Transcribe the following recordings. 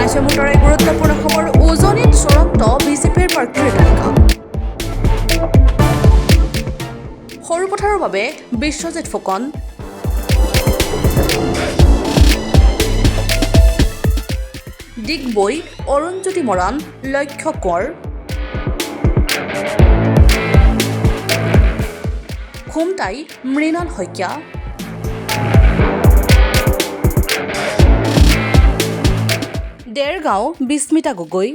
মুঠৰে গুৰুত্বপূৰ্ণ খবৰ উজনিত চূড়ান্ত বিজেপিৰ প্ৰাৰ্থীৰ তালিকা সৰু পথাৰৰ বাবে বিশ্বজিৎ ফুকন ডিগবৈ অৰুণজ্যোতি মৰাণ লক্ষ্য কোঁৱৰ খুমটাই মৃণাল শইকীয়া দেৰগাঁও বিস্মিতা গগৈ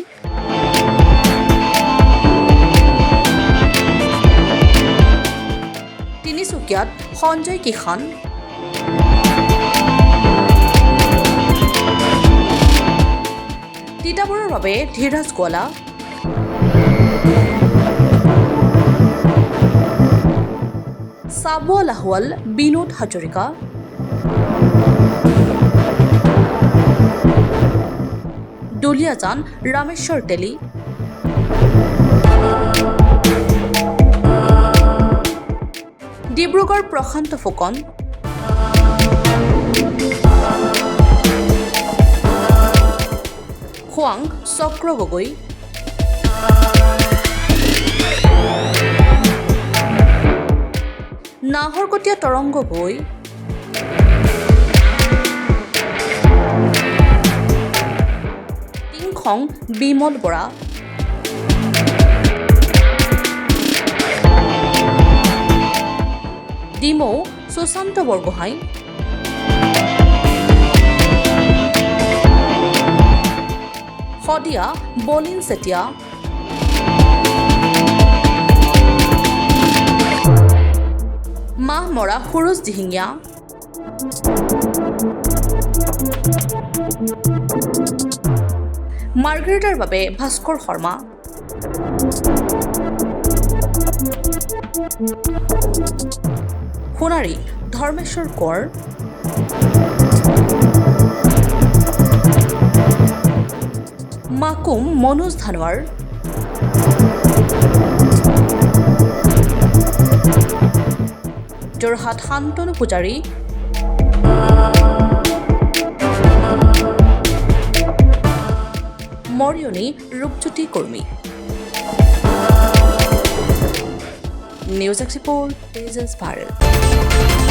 তিনিচুকীয়াত সঞ্জয় কিষাণ তিতাবৰৰ বাবে ধীৰাজ গোৱালা চাবুৱা লাহোৱাল বিনোদ হাজৰিকা দুলিয়াজান ৰামেশ্বৰ তেলী ডিব্ৰুগড় প্ৰশান্ত ফুকন খোৱাং চক্ৰ গগৈ নাহৰকটীয়া তৰংগ গগৈ টিংখং বিমল বৰা ডিমৌ সুশান্ত বৰগোহাঁই শদিয়া বলিন চেতিয়া মাহমৰা সুৰজ দিহিঙীয়া মাৰ্ঘেৰিটাৰ বাবে ভাস্কৰ শৰ্মা সোণাৰী ধৰ্মেশ্বৰ কোঁৱৰ মাকুম মনোজ ধানোৱাৰ যোৰহাট শান্তনু পূজাৰী মৰিয়নি ৰূপজ্যোতি কৰ্মী নিউজ এক্সপোৰ্ট তেজস ভাৰত